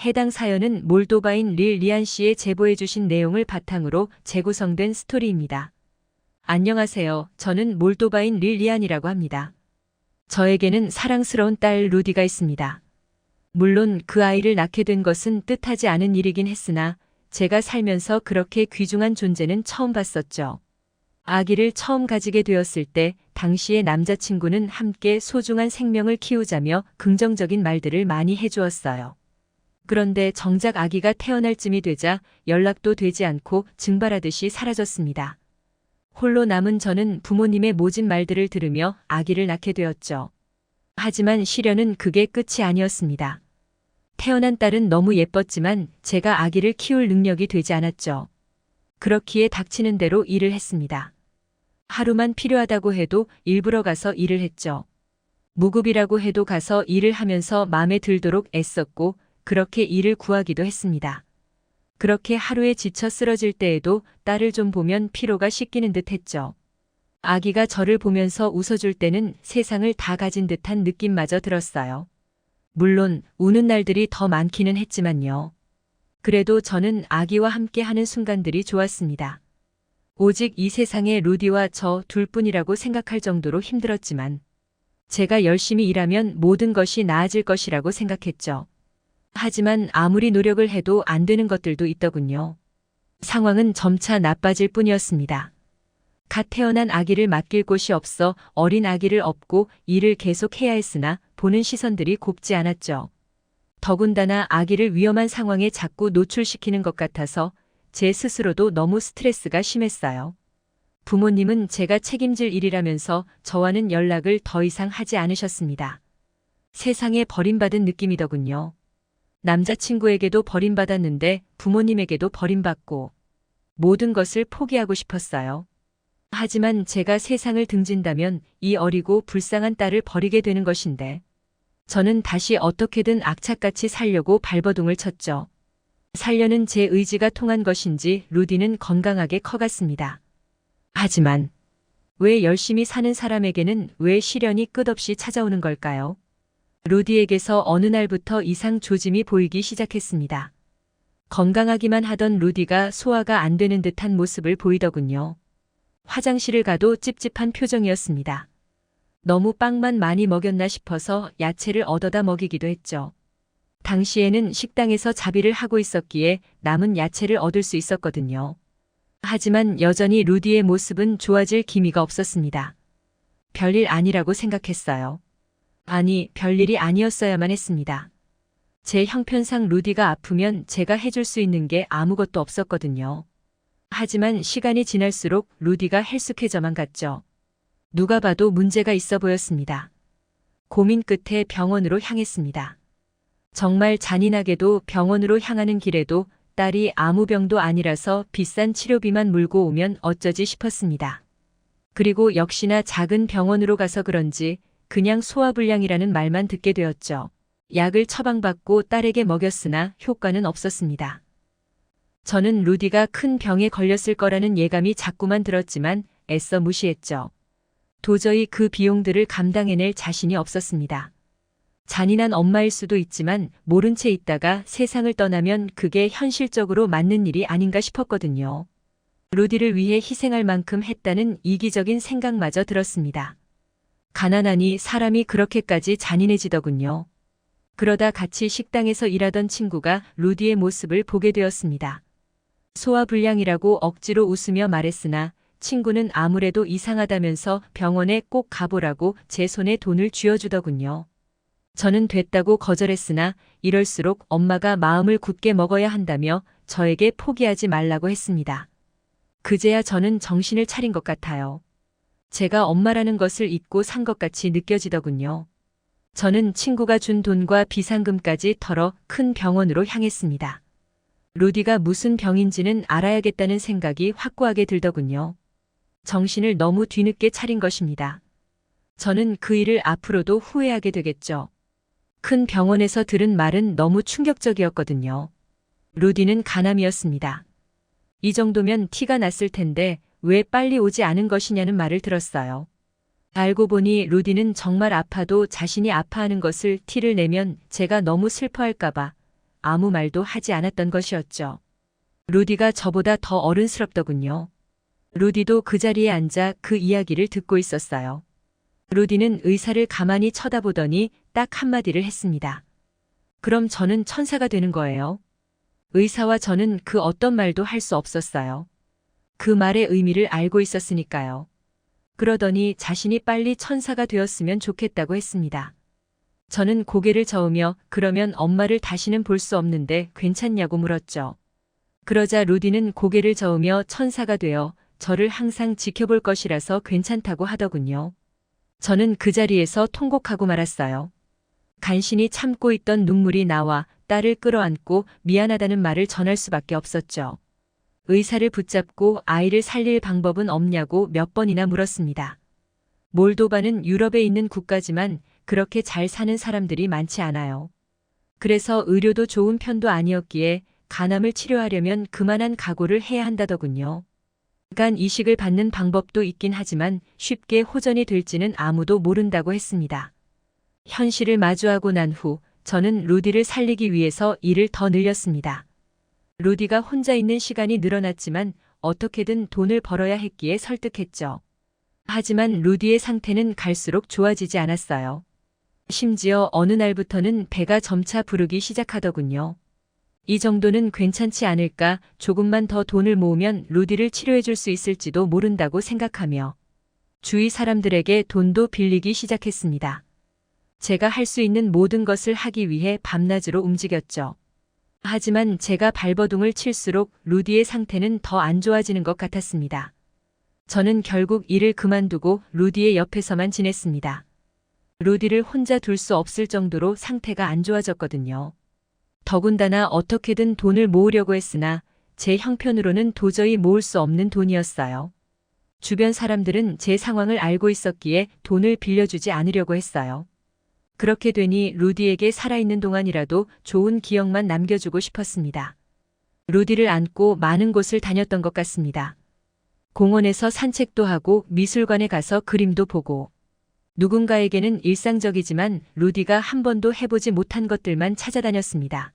해당 사연은 몰도바인 릴리안 씨의 제보해 주신 내용을 바탕으로 재구성된 스토리입니다. 안녕하세요. 저는 몰도바인 릴리안이라고 합니다. 저에게는 사랑스러운 딸 루디가 있습니다. 물론 그 아이를 낳게 된 것은 뜻하지 않은 일이긴 했으나 제가 살면서 그렇게 귀중한 존재는 처음 봤었죠. 아기를 처음 가지게 되었을 때 당시의 남자친구는 함께 소중한 생명을 키우자며 긍정적인 말들을 많이 해주었어요. 그런데 정작 아기가 태어날 쯤이 되자 연락도 되지 않고 증발하듯이 사라졌습니다. 홀로 남은 저는 부모님의 모진 말들을 들으며 아기를 낳게 되었죠. 하지만 시련은 그게 끝이 아니었습니다. 태어난 딸은 너무 예뻤지만 제가 아기를 키울 능력이 되지 않았죠. 그렇기에 닥치는 대로 일을 했습니다. 하루만 필요하다고 해도 일부러 가서 일을 했죠. 무급이라고 해도 가서 일을 하면서 마음에 들도록 애썼고 그렇게 일을 구하기도 했습니다. 그렇게 하루에 지쳐 쓰러질 때에도 딸을 좀 보면 피로가 씻기는 듯 했죠. 아기가 저를 보면서 웃어줄 때는 세상을 다 가진 듯한 느낌마저 들었어요. 물론 우는 날들이 더 많기는 했지만요. 그래도 저는 아기와 함께 하는 순간들이 좋았습니다. 오직 이 세상에 루디와 저 둘뿐이라고 생각할 정도로 힘들었지만 제가 열심히 일하면 모든 것이 나아질 것이라고 생각했죠. 하지만 아무리 노력을 해도 안 되는 것들도 있더군요. 상황은 점차 나빠질 뿐이었습니다. 갓 태어난 아기를 맡길 곳이 없어 어린 아기를 업고 일을 계속해야 했으나 보는 시선들이 곱지 않았죠. 더군다나 아기를 위험한 상황에 자꾸 노출시키는 것 같아서 제 스스로도 너무 스트레스가 심했어요. 부모님은 제가 책임질 일이라면서 저와는 연락을 더 이상 하지 않으셨습니다. 세상에 버림받은 느낌이더군요. 남자친구에게도 버림받았는데 부모님에게도 버림받고 모든 것을 포기하고 싶었어요. 하지만 제가 세상을 등진다면 이 어리고 불쌍한 딸을 버리게 되는 것인데 저는 다시 어떻게든 악착같이 살려고 발버둥을 쳤죠. 살려는 제 의지가 통한 것인지 루디는 건강하게 커갔습니다. 하지만 왜 열심히 사는 사람에게는 왜 시련이 끝없이 찾아오는 걸까요? 루디에게서 어느 날부터 이상 조짐이 보이기 시작했습니다. 건강하기만 하던 루디가 소화가 안 되는 듯한 모습을 보이더군요. 화장실을 가도 찝찝한 표정이었습니다. 너무 빵만 많이 먹였나 싶어서 야채를 얻어다 먹이기도 했죠. 당시에는 식당에서 자비를 하고 있었기에 남은 야채를 얻을 수 있었거든요. 하지만 여전히 루디의 모습은 좋아질 기미가 없었습니다. 별일 아니라고 생각했어요. 아니, 별일이 아니었어야만 했습니다. 제 형편상 루디가 아프면 제가 해줄 수 있는 게 아무것도 없었거든요. 하지만 시간이 지날수록 루디가 헬쑥해져만 갔죠. 누가 봐도 문제가 있어 보였습니다. 고민 끝에 병원으로 향했습니다. 정말 잔인하게도 병원으로 향하는 길에도 딸이 아무 병도 아니라서 비싼 치료비만 물고 오면 어쩌지 싶었습니다. 그리고 역시나 작은 병원으로 가서 그런지 그냥 소화불량이라는 말만 듣게 되었죠. 약을 처방받고 딸에게 먹였으나 효과는 없었습니다. 저는 루디가 큰 병에 걸렸을 거라는 예감이 자꾸만 들었지만 애써 무시했죠. 도저히 그 비용들을 감당해낼 자신이 없었습니다. 잔인한 엄마일 수도 있지만 모른 채 있다가 세상을 떠나면 그게 현실적으로 맞는 일이 아닌가 싶었거든요. 루디를 위해 희생할 만큼 했다는 이기적인 생각마저 들었습니다. 가난하니 사람이 그렇게까지 잔인해지더군요. 그러다 같이 식당에서 일하던 친구가 루디의 모습을 보게 되었습니다. 소화불량이라고 억지로 웃으며 말했으나 친구는 아무래도 이상하다면서 병원에 꼭 가보라고 제 손에 돈을 쥐어주더군요. 저는 됐다고 거절했으나 이럴수록 엄마가 마음을 굳게 먹어야 한다며 저에게 포기하지 말라고 했습니다. 그제야 저는 정신을 차린 것 같아요. 제가 엄마라는 것을 잊고 산 것 같이 느껴지더군요. 저는 친구가 준 돈과 비상금까지 털어 큰 병원으로 향했습니다. 루디가 무슨 병인지는 알아야겠다는 생각이 확고하게 들더군요. 정신을 너무 뒤늦게 차린 것입니다. 저는 그 일을 앞으로도 후회하게 되겠죠. 큰 병원에서 들은 말은 너무 충격적이었거든요. 루디는 간암이었습니다. 이 정도면 티가 났을 텐데 왜 빨리 오지 않은 것이냐는 말을 들었어요. 알고 보니 루디는 정말 아파도 자신이 아파하는 것을 티를 내면 제가 너무 슬퍼할까봐 아무 말도 하지 않았던 것이었죠. 루디가 저보다 더 어른스럽더군요. 루디도 그 자리에 앉아 그 이야기를 듣고 있었어요. 루디는 의사를 가만히 쳐다보더니 딱 한마디를 했습니다. 그럼 저는 천사가 되는 거예요? 의사와 저는 그 어떤 말도 할 수 없었어요. 그 말의 의미를 알고 있었으니까요. 그러더니 자신이 빨리 천사가 되었으면 좋겠다고 했습니다. 저는 고개를 저으며 그러면 엄마를 다시는 볼 수 없는데 괜찮냐고 물었죠. 그러자 루디는 고개를 저으며 천사가 되어 저를 항상 지켜볼 것이라서 괜찮다고 하더군요. 저는 그 자리에서 통곡하고 말았어요. 간신히 참고 있던 눈물이 나와 딸을 끌어안고 미안하다는 말을 전할 수밖에 없었죠. 의사를 붙잡고 아이를 살릴 방법은 없냐고 몇 번이나 물었습니다. 몰도바는 유럽에 있는 국가지만 그렇게 잘 사는 사람들이 많지 않아요. 그래서 의료도 좋은 편도 아니었기에 간암을 치료하려면 그만한 각오를 해야 한다더군요. 간 이식을 받는 방법도 있긴 하지만 쉽게 호전이 될지는 아무도 모른다고 했습니다. 현실을 마주하고 난 후 저는 루디를 살리기 위해서 일을 더 늘렸습니다. 루디가 혼자 있는 시간이 늘어났지만 어떻게든 돈을 벌어야 했기에 설득했죠. 하지만 루디의 상태는 갈수록 좋아지지 않았어요. 심지어 어느 날부터는 배가 점차 부르기 시작하더군요. 이 정도는 괜찮지 않을까, 조금만 더 돈을 모으면 루디를 치료해 줄 수 있을지도 모른다고 생각하며 주위 사람들에게 돈도 빌리기 시작했습니다. 제가 할 수 있는 모든 것을 하기 위해 밤낮으로 움직였죠. 하지만 제가 발버둥을 칠수록 루디의 상태는 더 안 좋아지는 것 같았습니다. 저는 결국 일을 그만두고 루디의 옆에서만 지냈습니다. 루디를 혼자 둘 수 없을 정도로 상태가 안 좋아졌거든요. 더군다나 어떻게든 돈을 모으려고 했으나 제 형편으로는 도저히 모을 수 없는 돈이었어요. 주변 사람들은 제 상황을 알고 있었기에 돈을 빌려주지 않으려고 했어요. 그렇게 되니 루디에게 살아있는 동안이라도 좋은 기억만 남겨주고 싶었습니다. 루디를 안고 많은 곳을 다녔던 것 같습니다. 공원에서 산책도 하고 미술관에 가서 그림도 보고 누군가에게는 일상적이지만 루디가 한 번도 해보지 못한 것들만 찾아다녔습니다.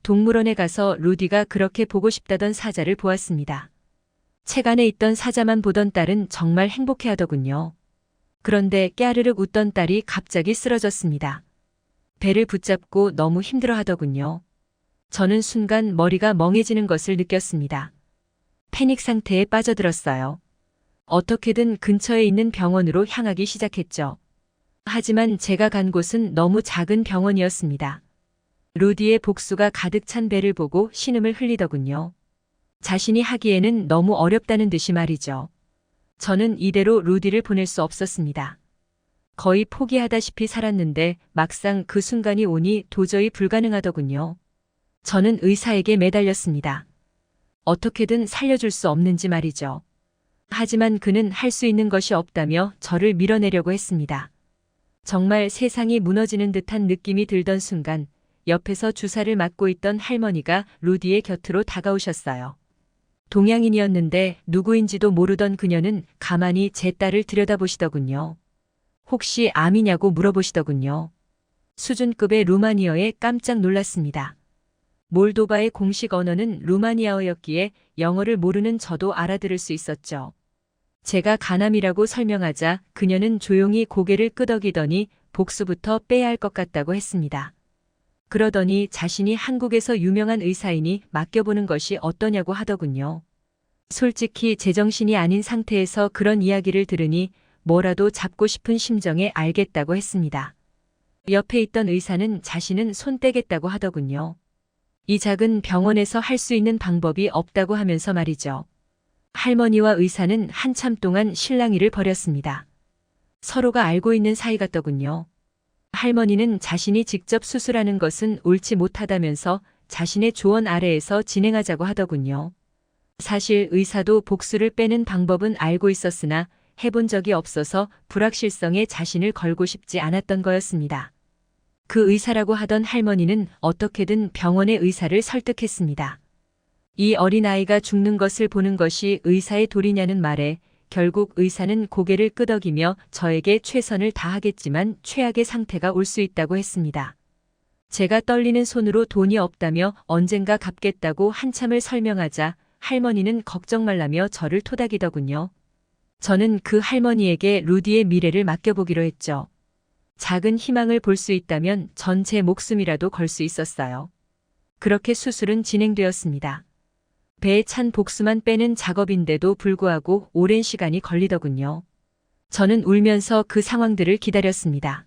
동물원에 가서 루디가 그렇게 보고 싶다던 사자를 보았습니다. 책 안에 있던 사자만 보던 딸은 정말 행복해하더군요. 그런데 깨르륵 웃던 딸이 갑자기 쓰러졌습니다. 배를 붙잡고 너무 힘들어하더군요. 저는 순간 머리가 멍해지는 것을 느꼈습니다. 패닉 상태에 빠져들었어요. 어떻게든 근처에 있는 병원으로 향하기 시작했죠. 하지만 제가 간 곳은 너무 작은 병원이었습니다. 루디의 복수가 가득 찬 배를 보고 신음을 흘리더군요. 자신이 하기에는 너무 어렵다는 듯이 말이죠. 저는 이대로 루디를 보낼 수 없었습니다. 거의 포기하다시피 살았는데 막상 그 순간이 오니 도저히 불가능하더군요. 저는 의사에게 매달렸습니다. 어떻게든 살려줄 수 없는지 말이죠. 하지만 그는 할 수 있는 것이 없다며 저를 밀어내려고 했습니다. 정말 세상이 무너지는 듯한 느낌이 들던 순간 옆에서 주사를 맞고 있던 할머니가 루디의 곁으로 다가오셨어요. 동양인이었는데 누구인지도 모르던 그녀는 가만히 제 딸을 들여다보시더군요. 혹시 암이냐고 물어보시더군요. 수준급의 루마니어에 깜짝 놀랐습니다. 몰도바의 공식 언어는 루마니아어였기에 영어를 모르는 저도 알아들을 수 있었죠. 제가 간암이라고 설명하자 그녀는 조용히 고개를 끄덕이더니 복수부터 빼야 할 것 같다고 했습니다. 그러더니 자신이 한국에서 유명한 의사이니 맡겨보는 것이 어떠냐고 하더군요. 솔직히 제정신이 아닌 상태에서 그런 이야기를 들으니 뭐라도 잡고 싶은 심정에 알겠다고 했습니다. 옆에 있던 의사는 자신은 손 떼겠다고 하더군요. 이 작은 병원에서 할 수 있는 방법이 없다고 하면서 말이죠. 할머니와 의사는 한참 동안 실랑이를 벌였습니다. 서로가 알고 있는 사이 같더군요. 할머니는 자신이 직접 수술하는 것은 옳지 못하다면서 자신의 조언 아래에서 진행하자고 하더군요. 사실 의사도 복수를 빼는 방법은 알고 있었으나 해본 적이 없어서 불확실성에 자신을 걸고 싶지 않았던 거였습니다. 그 의사라고 하던 할머니는 어떻게든 병원의 의사를 설득했습니다. 이 어린아이가 죽는 것을 보는 것이 의사의 도리냐는 말에 결국 의사는 고개를 끄덕이며 저에게 최선을 다하겠지만 최악의 상태가 올 수 있다고 했습니다. 제가 떨리는 손으로 돈이 없다며 언젠가 갚겠다고 한참을 설명하자 할머니는 걱정 말라며 저를 토닥이더군요. 저는 그 할머니에게 루디의 미래를 맡겨보기로 했죠. 작은 희망을 볼 수 있다면 전 제 목숨이라도 걸 수 있었어요. 그렇게 수술은 진행되었습니다. 배에 찬 복수만 빼는 작업인데도 불구하고 오랜 시간이 걸리더군요. 저는 울면서 그 상황들을 기다렸습니다.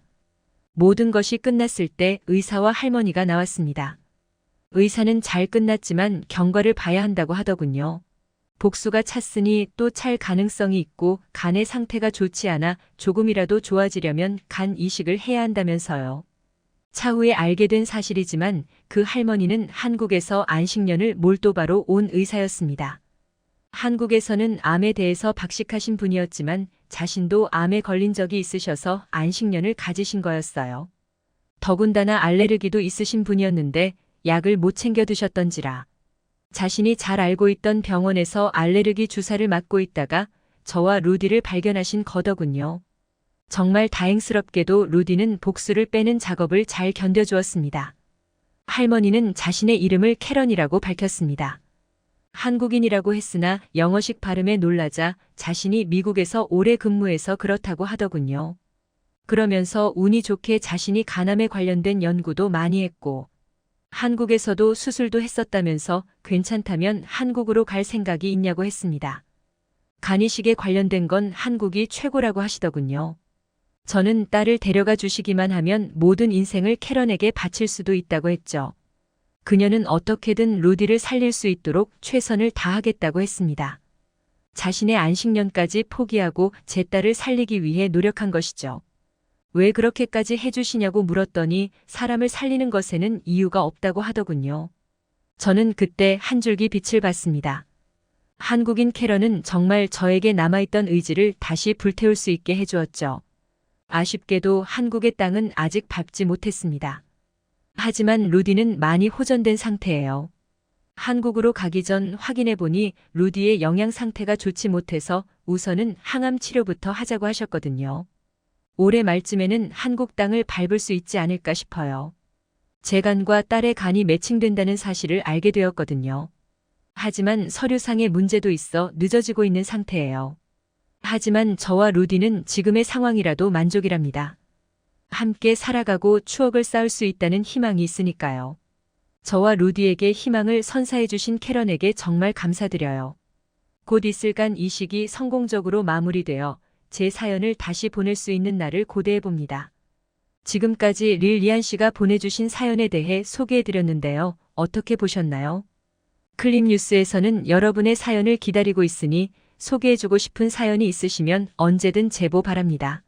모든 것이 끝났을 때 의사와 할머니가 나왔습니다. 의사는 잘 끝났지만 경과를 봐야 한다고 하더군요. 복수가 찼으니 또 찰 가능성이 있고 간의 상태가 좋지 않아 조금이라도 좋아지려면 간 이식을 해야 한다면서요. 차후에 알게 된 사실이지만 그 할머니는 한국에서 안식년을 몰도바로 온 의사였습니다. 한국에서는 암에 대해서 박식하신 분이었지만 자신도 암에 걸린 적이 있으셔서 안식년을 가지신 거였어요. 더군다나 알레르기도 있으신 분이었는데 약을 못 챙겨 드셨던지라. 자신이 잘 알고 있던 병원에서 알레르기 주사를 맞고 있다가 저와 루디를 발견하신 거더군요. 정말 다행스럽게도 루디는 복수를 빼는 작업을 잘 견뎌주었습니다. 할머니는 자신의 이름을 캐런이라고 밝혔습니다. 한국인이라고 했으나 영어식 발음에 놀라자 자신이 미국에서 오래 근무해서 그렇다고 하더군요. 그러면서 운이 좋게 자신이 간암에 관련된 연구도 많이 했고 한국에서도 수술도 했었다면서 괜찮다면 한국으로 갈 생각이 있냐고 했습니다. 간이식에 관련된 건 한국이 최고라고 하시더군요. 저는 딸을 데려가 주시기만 하면 모든 인생을 캐런에게 바칠 수도 있다고 했죠. 그녀는 어떻게든 루디를 살릴 수 있도록 최선을 다하겠다고 했습니다. 자신의 안식년까지 포기하고 제 딸을 살리기 위해 노력한 것이죠. 왜 그렇게까지 해주시냐고 물었더니 사람을 살리는 것에는 이유가 없다고 하더군요. 저는 그때 한 줄기 빛을 봤습니다. 한국인 캐런은 정말 저에게 남아있던 의지를 다시 불태울 수 있게 해주었죠. 아쉽게도 한국의 땅은 아직 밟지 못했습니다. 하지만 루디는 많이 호전된 상태예요. 한국으로 가기 전 확인해 보니 루디의 영양 상태가 좋지 못해서 우선은 항암 치료부터 하자고 하셨거든요. 올해 말쯤에는 한국 땅을 밟을 수 있지 않을까 싶어요. 제 간과 딸의 간이 매칭된다는 사실을 알게 되었거든요. 하지만 서류상의 문제도 있어 늦어지고 있는 상태예요. 하지만 저와 루디는 지금의 상황이라도 만족이랍니다. 함께 살아가고 추억을 쌓을 수 있다는 희망이 있으니까요. 저와 루디에게 희망을 선사해 주신 캐런에게 정말 감사드려요. 곧 있을 간 이식이 성공적으로 마무리되어 제 사연을 다시 보낼 수 있는 날을 고대해 봅니다. 지금까지 릴리안 씨가 보내주신 사연에 대해 소개해 드렸는데요. 어떻게 보셨나요? 클립뉴스에서는 여러분의 사연을 기다리고 있으니 소개해주고 싶은 사연이 있으시면 언제든 제보 바랍니다.